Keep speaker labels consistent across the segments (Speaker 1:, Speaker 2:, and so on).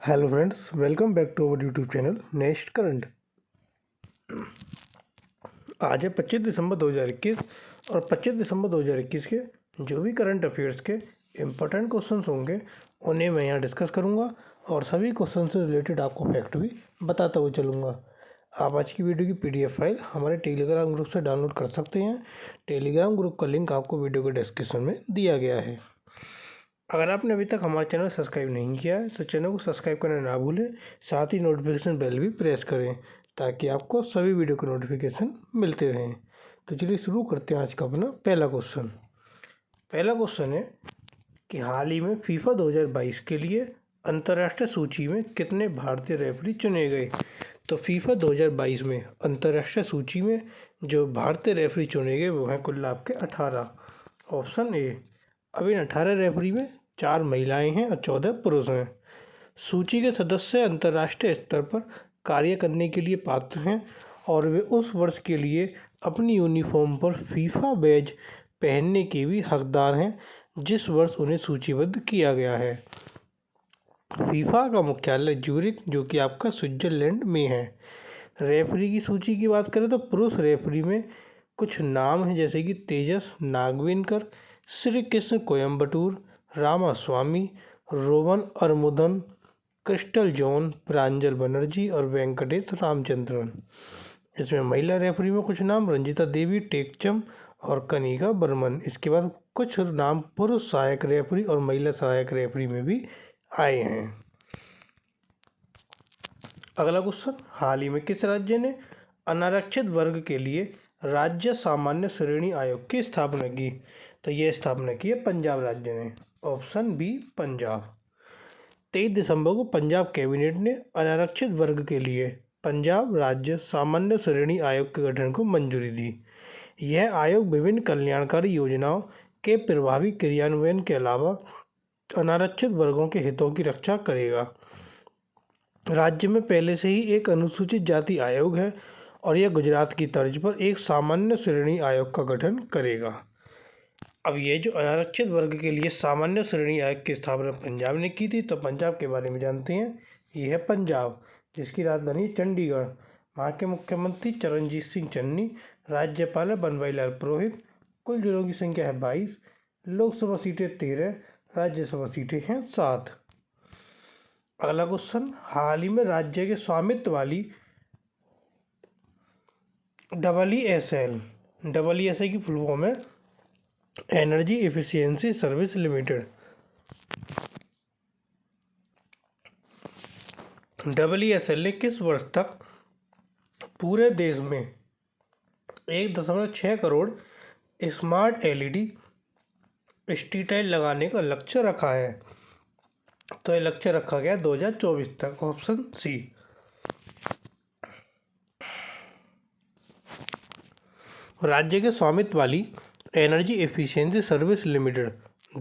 Speaker 1: Hello friends, welcome back to our YouTube channel next current. आज है 25 दिसंबर 2021 और 25 दिसंबर 2021 के जो भी करंट अफेयर्स के इम्पोर्टेंट क्वेश्चंस होंगे उन्हें मैं यहाँ डिस्कस करूँगा और सभी क्वेश्चन से रिलेटेड आपको फैक्ट भी बताता हुआ चलूँगा। आप आज की वीडियो की PDF फाइल हमारे टेलीग्राम ग्रुप से डाउनलोड कर सकते हैं। टेलीग्राम ग्रुप का लिंक आपको वीडियो के डिस्क्रिप्शन में दिया गया है। अगर आपने अभी तक हमारा चैनल सब्सक्राइब नहीं किया है तो चैनल को सब्सक्राइब करना ना भूलें, साथ ही नोटिफिकेशन बेल भी प्रेस करें ताकि आपको सभी वीडियो के नोटिफिकेशन मिलते रहें। तो चलिए शुरू करते हैं आज का अपना पहला क्वेश्चन है कि हाल ही में फीफा 2022 के लिए अंतर्राष्ट्रीय सूची में कितने भारतीय रेफरी चुने गए। तो फीफा 2022 में अंतर्राष्ट्रीय सूची में जो भारतीय रेफरी चुने गए वो हैं कुल आपके 18। Option A. अब इन 18 रेफरी में 4 महिलाएं हैं और 14 पुरुष हैं। सूची के सदस्य अंतर्राष्ट्रीय स्तर पर कार्य करने के लिए पात्र हैं और वे उस वर्ष के लिए अपनी यूनिफॉर्म पर फीफा बैज पहनने के भी हकदार हैं जिस वर्ष उन्हें सूचीबद्ध किया गया है। फीफा का मुख्यालय ज्यूरिख जो कि आपका स्विट्जरलैंड में है। रेफरी की सूची की बात करें तो पुरुष रेफरी में कुछ नाम हैं जैसे कि Tejas Nagvenkar, Shri Krishna Coimbatore, Ramaswamy, Rowan Aramudan, Crystal John, Pranjal Banerjee और वेंकटेश रामचंद्रन। इसमें महिला रेफरी में कुछ नाम रंजिता देवी, टेकचम और कनिका बर्मन। इसके बाद कुछ नाम पुरुष सहायक रेफरी और महिला सहायक रेफरी में भी आए हैं। अगला क्वेश्चन, हाल ही में किस राज्य ने अनारक्षित वर्ग के लिए राज्य सामान्य श्रेणी आयोग की स्थापना की। तो ये स्थापना की है पंजाब राज्य ने। Option B Punjab. 23 दिसंबर को पंजाब कैबिनेट ने अनारक्षित वर्ग के लिए पंजाब राज्य सामान्य श्रेणी आयोग के गठन को मंजूरी दी। यह आयोग विभिन्न कल्याणकारी योजनाओं के प्रभावी क्रियान्वयन के अलावा अनारक्षित वर्गों के हितों की रक्षा करेगा। राज्य में पहले से ही एक अनुसूचित जाति आयोग है और यह गुजरात की तर्ज पर एक सामान्य श्रेणी आयोग का गठन करेगा। अब ये जो अनारक्षित वर्ग के लिए सामान्य श्रेणी आयोग की स्थापना पंजाब ने की थी, तो पंजाब के बारे में जानते हैं। ये है पंजाब जिसकी राजधानी चंडीगढ़। वहाँ के मुख्यमंत्री चरणजीत सिंह चन्नी, राज्यपाल है बनवारीलाल पुरोहित। कुल जिलों की संख्या है 22, लोकसभा सीटें 13, राज्यसभा सीटें हैं 7। अगला क्वेश्चन, हाल ही में राज्य के स्वामित्व वाली EESL की फुल फॉर्म है energy efficiency service limited. EESL ने किस वर्ष तक पूरे देश में 1.6 crore smart LED street light लगाने का लक्ष्य रखा है। तो ये लक्ष्य रखा गया 2024 तक। Option C. राज्य के स्वामित्व वाली एनर्जी एफिशिएंसी सर्विस लिमिटेड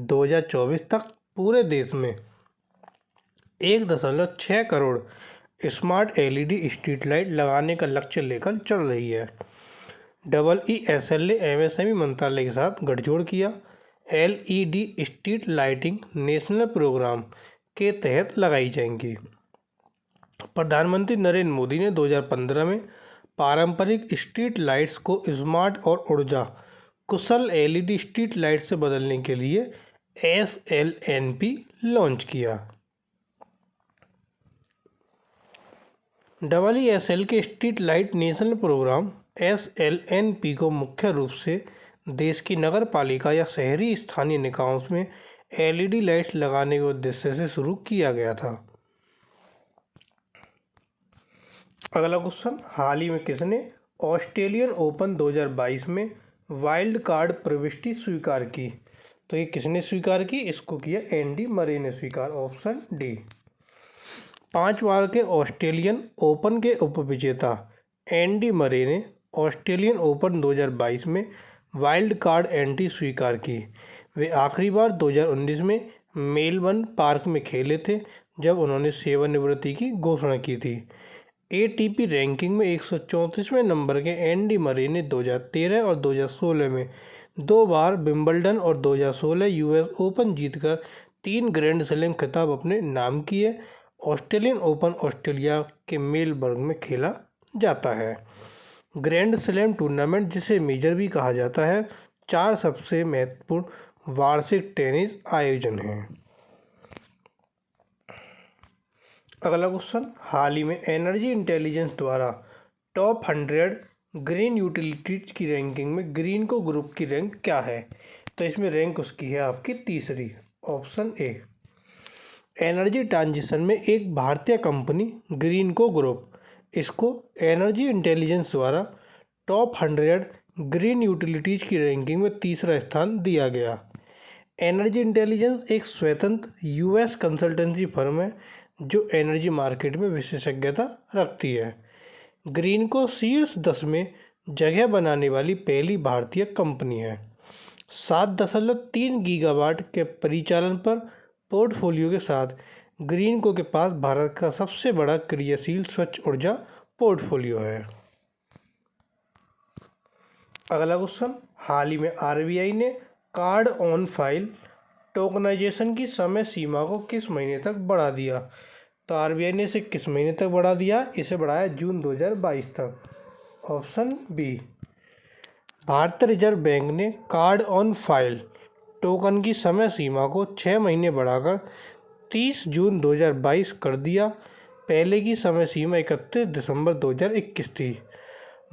Speaker 1: 2024 तक पूरे देश में 1.6 crore smart LED street light लगाने का लक्ष्य लेकर चल रही है। EESL ने MSME मंत्रालय के साथ गठजोड़ किया। LED street lighting national programme के तहत लगाई जाएंगी। प्रधानमंत्री नरेंद्र मोदी ने 2015 में पारंपरिक स्ट्रीट लाइट्स को स्मार्ट और ऊर्जा कुशल LED स्ट्रीट लाइट से बदलने के लिए SLNP लॉन्च किया। EESL के street light national programme SLNP को मुख्य रूप से देश की नगर पालिका या शहरी स्थानीय निकायों में LED लाइट्स लगाने के उद्देश्य से शुरू किया गया था। अगला क्वेश्चन, हाल ही में किसने ऑस्ट्रेलियन ओपन 2022 में वाइल्ड कार्ड प्रविष्टि स्वीकार की। तो ये किसने स्वीकार की, इसको किया एंडी मरे ने स्वीकार। Option D. 5 बार के ऑस्ट्रेलियन ओपन के उपविजेता एंडी मरे ने ऑस्ट्रेलियन ओपन 2022 में वाइल्ड कार्ड एंट्री स्वीकार की। वे आखिरी बार 2019 में मेलबर्न पार्क में खेले थे जब उन्होंने सेवानिवृत्ति की घोषणा की थी। ATP रैंकिंग में 134वें नंबर के एंडी मरे ने 2013 और 2016 में 2 बार विंबलडन और 2016 US ओपन जीतकर 3 ग्रैंड स्लैम खिताब अपने नाम किए ऑस्ट्रेलियन ओपन ऑस्ट्रेलिया के मेलबर्न में खेला जाता है। ग्रैंड स्लैम टूर्नामेंट, जिसे मेजर भी कहा जाता है, 4 सबसे महत्वपूर्ण वार्षिक टेनिस आयोजन हैं। अगला क्वेश्चन, हाल ही में एनर्जी इंटेलिजेंस द्वारा टॉप 100 ग्रीन यूटिलिटीज की रैंकिंग में ग्रीनको ग्रुप की रैंक क्या है? तो इसमें रैंक उसकी है आपकी तीसरी, ऑप्शन ए। एनर्जी ट्रांजिशन में एक भारतीय कंपनी ग्रीनको ग्रुप, इसको एनर्जी इंटेलिजेंस द्वारा टॉप 100 ग्रीन यूटिलिटीज की रैंकिंग में तीसरा स्थान दिया गया। एनर्जी इंटेलिजेंस एक स्वतंत्र यूएस कंसल्टेंसी फर्म है जो एनर्जी मार्केट में विशेषज्ञता रखती है। ग्रीनको शीर्ष 10 में जगह बनाने वाली पहली भारतीय कंपनी है। 7.3 गीगावाट के परिचालन पर पोर्टफोलियो के साथ ग्रीनको के पास भारत का सबसे बड़ा क्रियाशील स्वच्छ ऊर्जा पोर्टफोलियो है। अगला क्वेश्चन, हाल ही में आरबीआई ने कार्ड ऑन फाइल टोकनाइजेशन की समय सीमा को किस महीने तक बढ़ा दिया? तो आरबीआई ने इसे किस महीने तक बढ़ा दिया? इसे बढ़ाया जून 2022 तक, ऑप्शन बी। भारतीय रिजर्व बैंक ने कार्ड ऑन फाइल टोकन की समय सीमा को 6 महीने बढ़ाकर 30 जून 2022 कर दिया। पहले की समय सीमा 31 दिसंबर 2021 थी।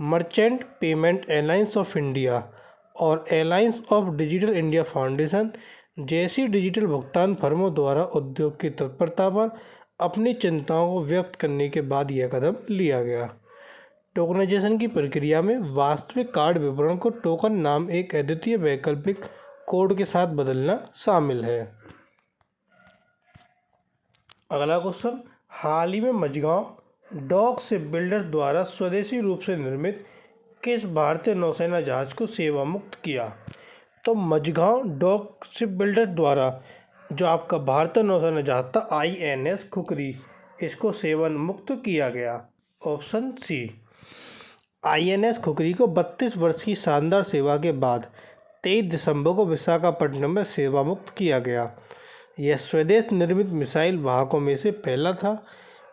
Speaker 1: Merchant payment alliance of India और alliance of digital India foundation जैसी डिजिटल भुगतान फर्मों द्वारा उद्योग की तत्परता पर अपनी चिंताओं को व्यक्त करने के बाद यह कदम लिया गया। टोकनाइजेशन की प्रक्रिया में वास्तविक कार्ड विवरण को टोकन नाम एक अद्वितीय वैकल्पिक कोड के साथ बदलना शामिल है। अगला क्वेश्चन, हाल ही में मझगांव डॉक शिप बिल्डर द्वारा स्वदेशी रूप से निर्मित किस भारतीय नौसेना जहाज को सेवा मुक्त किया? तो मझगांव डॉक शिप बिल्डर द्वारा जो आपका भारतीय नौसेना जहाज था INS खुकरी, इसको सेवा मुक्त किया गया, ऑप्शन सी। INS खुकरी को 32 वर्ष की शानदार सेवा के बाद 23 दिसंबर को विशाखापट्टनम में सेवा मुक्त किया गया। यह स्वदेश निर्मित मिसाइल वाहकों में से पहला था।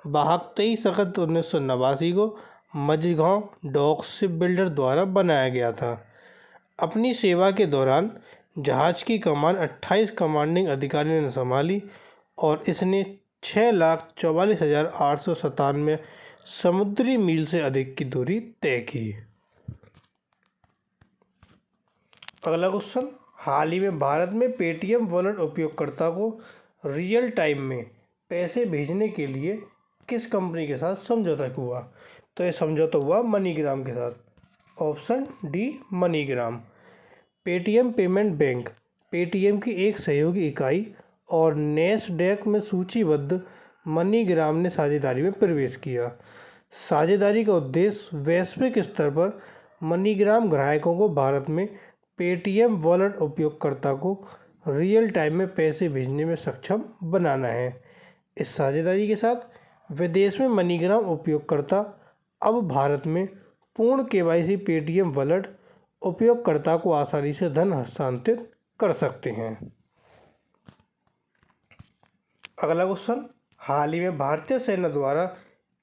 Speaker 1: वाहक 23 अगस्त 1989 को मझगांव डॉक शिप बिल्डर द्वारा बनाया गया था। अपनी सेवा के दौरान जहाज की कमान 28 कमांडिंग अधिकारियों ने संभाली और इसने 6,44,897 समुद्री मील से अधिक की दूरी तय की। अगला क्वेश्चन, हाल ही में भारत में पेटीएम वॉलेट उपयोगकर्ता को रियल टाइम में पैसे भेजने के लिए किस कंपनी के साथ समझौता हुआ? तो यह समझौता हुआ मनीग्राम के साथ, option D MoneyGram. Paytm payment bank Paytm की एक सहयोगी इकाई और नैस्डैक में सूचीबद्ध मनीग्राम ने साझेदारी में प्रवेश किया। साझेदारी का उद्देश्य वैश्विक स्तर पर मनीग्राम ग्राहकों को भारत में पेटीएम वॉलेट उपयोगकर्ता को रियल टाइम में पैसे भेजने में सक्षम बनाना है। इस साझेदारी के साथ विदेश में मनीग्राम उपयोगकर्ता अब भारत में पूर्ण KYC पेटीएम वॉलेट उपयोगकर्ता को आसानी से धन हस्तांतरित कर सकते हैं। अगला क्वेश्चन, हाल ही में भारतीय सेना द्वारा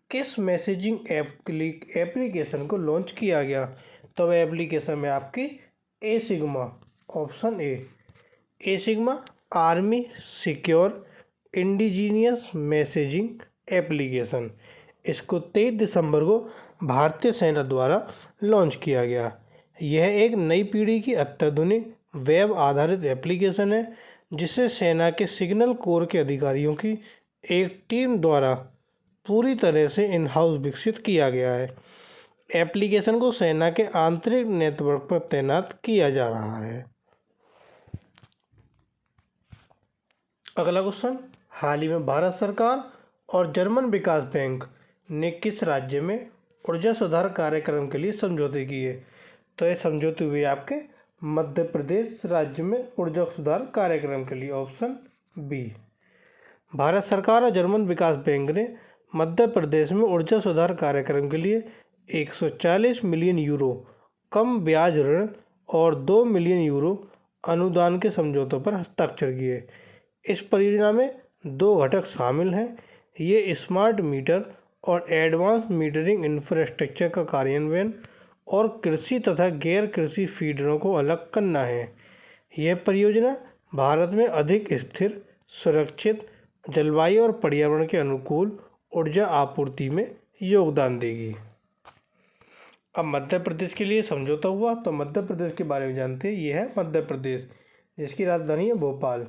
Speaker 1: किस मैसेजिंग एप्लीकेशन को लॉन्च किया गया? तो वह एप्लीकेशन में आपकी ASIGMA, option A. ASIGMA army secure indigenous messaging application, इसको 23 दिसंबर को भारतीय सेना द्वारा लॉन्च किया गया। यह एक नई पीढ़ी की अत्याधुनिक वेब आधारित एप्लीकेशन है जिसे सेना के सिग्नल कोर के अधिकारियों की एक टीम द्वारा पूरी तरह से इन हाउस विकसित किया गया है। एप्लीकेशन को सेना के आंतरिक नेटवर्क पर तैनात किया जा रहा है। अगला क्वेश्चन, हाल ही में भारत सरकार और जर्मन विकास बैंक ने किस राज्य में ऊर्जा सुधार कार्यक्रम के लिए समझौते किए? तो ये समझौते हुए आपके मध्य प्रदेश राज्य में ऊर्जा सुधार कार्यक्रम के लिए, ऑप्शन बी। भारत सरकार और जर्मन विकास बैंक ने मध्य प्रदेश में ऊर्जा सुधार कार्यक्रम के लिए 140 मिलियन यूरो कम ब्याज ऋण और 2 मिलियन यूरो अनुदान के समझौतों पर हस्ताक्षर किए। इस परियोजना में 2 घटक शामिल हैं। ये स्मार्ट मीटर और एडवांस मीटरिंग इंफ्रास्ट्रक्चर का कार्यान्वयन और कृषि तथा गैर कृषि फीडरों को अलग करना है। यह परियोजना भारत में अधिक स्थिर, सुरक्षित, जलवायु और पर्यावरण के अनुकूल ऊर्जा आपूर्ति में योगदान देगी। अब मध्य प्रदेश के लिए समझौता हुआ, तो मध्य प्रदेश के बारे में जानते हैं। ये है मध्य प्रदेश, जिसकी राजधानी है भोपाल।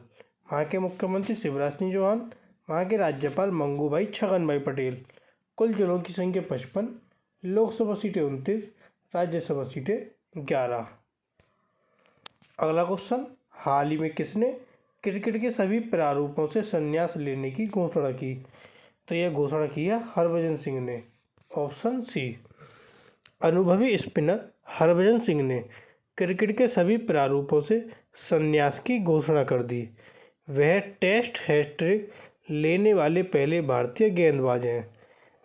Speaker 1: वहाँ के मुख्यमंत्री शिवराज सिंह चौहान, वहाँ के राज्यपाल मंगूभाई छगन भाई पटेल। कुल जिलों की संख्या 55, लोकसभा सीटें 29, राज्यसभा सीटें 11। अगला क्वेश्चन, हाल ही में किसने क्रिकेट के सभी प्रारूपों से संन्यास लेने की घोषणा की? तो यह घोषणा की है हरभजन सिंह ने। Option C. अनुभवी स्पिनर हरभजन सिंह ने क्रिकेट के सभी प्रारूपों से संन्यास की घोषणा कर दी। वह टेस्ट हैट्रिक लेने वाले पहले भारतीय गेंदबाज हैं।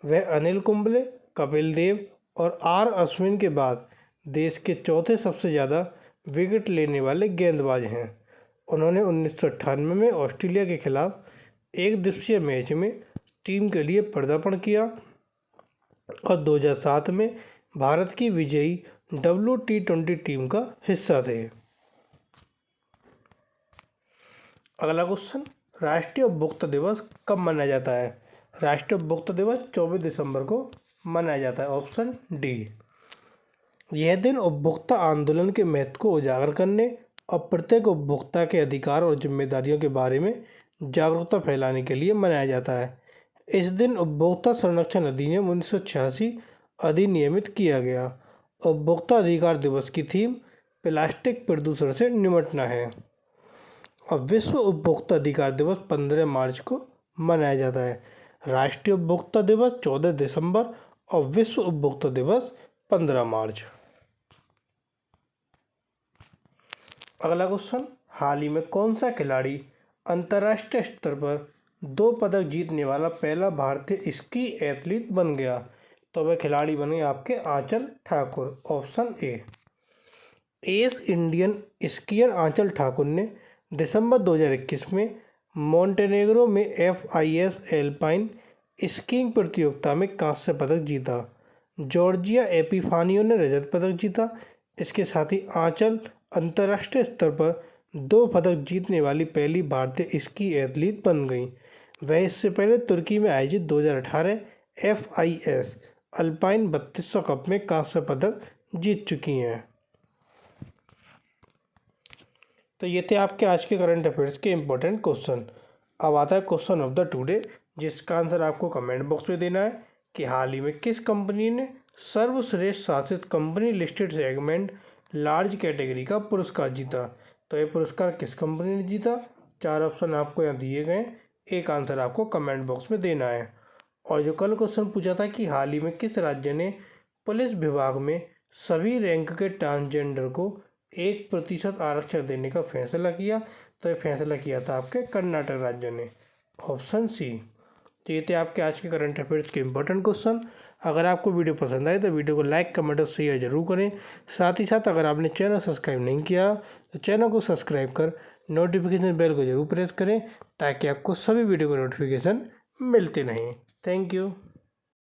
Speaker 1: वह अनिल कुंबले, कपिल देव और आर अश्विन के बाद देश के चौथे सबसे ज़्यादा विकेट लेने वाले गेंदबाज हैं। उन्होंने 1998 में ऑस्ट्रेलिया के खिलाफ एक दिवसीय मैच में टीम के लिए पदार्पण किया और 2007 में भारत की विजयी WT20 टीम का हिस्सा थे। अगला क्वेश्चन, राष्ट्रीय उपभोक्ता दिवस कब मनाया जाता है? राष्ट्रीय उपभोक्ता दिवस 24 दिसंबर को मनाया जाता है। Option D. यह दिन उपभोक्ता आंदोलन के महत्व को उजागर करने और प्रत्येक उपभोक्ता के अधिकार और जिम्मेदारियों के बारे में जागरूकता फैलाने के लिए मनाया जाता है। इस दिन उपभोक्ता संरक्षण अधिनियम 1986 अधिनियमित किया गया। उपभोक्ता अधिकार दिवस की थीम प्लास्टिक प्रदूषण से निपटना है। और विश्व उपभोक्ता अधिकार दिवस 15 मार्च को मनाया जाता है। राष्ट्रीय उपभोक्ता दिवस 14 दिसंबर और विश्व उपभोक्ता दिवस 15 मार्च। अगला क्वेश्चन, हाल ही में कौन सा खिलाड़ी अंतर्राष्ट्रीय स्तर पर 2 पदक जीतने वाला पहला भारतीय स्की एथलीट बन गया? तो वह खिलाड़ी बने आपके Anchal Thakur. Option A. Ace Indian skier Anchal Thakur ने दिसंबर 2021 में मोंटेनेग्रो में FIS एल्पाइन स्कीइंग प्रतियोगिता में कांस्य पदक जीता। जॉर्जिया एपिफानियो ने रजत पदक जीता। इसके साथ ही आंचल अंतर्राष्ट्रीय स्तर पर 2 पदक जीतने वाली पहली भारतीय स्की एथलीट बन गई। वह इससे पहले तुर्की में आयोजित 2018 FIS अल्पाइन 3200 कप में कांस्य पदक जीत चुकी हैं। तो ये थे आपके आज के करंट अफेयर्स के इम्पोर्टेंट क्वेश्चन। अब आता है क्वेश्चन ऑफ द टुडे, जिसका आंसर आपको कमेंट बॉक्स में देना है कि हाल ही में किस कंपनी ने सर्वश्रेष्ठ शासित company listed segment large category का पुरस्कार जीता। तो ये पुरस्कार किस कंपनी ने जीता? 4 ऑप्शन आपको यहाँ दिए गए, एक आंसर आपको कमेंट बॉक्स में देना है। और जो कल क्वेश्चन पूछा था कि हाल ही में किस राज्य ने पुलिस विभाग में सभी रैंक के ट्रांसजेंडर को 1% आरक्षण देने का फैसला किया? तो ये फैसला किया था आपके कर्नाटक राज्य ने। Option C. तो ये थे आपके आज के करंट अफेयर्स के इंपॉर्टेंट क्वेश्चन। अगर आपको वीडियो पसंद आए तो वीडियो को लाइक, कमेंट और शेयर जरूर करें। साथ ही साथ अगर आपने चैनल सब्सक्राइब नहीं किया तो चैनल को सब्सक्राइब कर नोटिफिकेशन बेल को जरूर प्रेस करें, ताकि आपको सभी वीडियो के नोटिफिकेशन मिलते रहें। Thank you.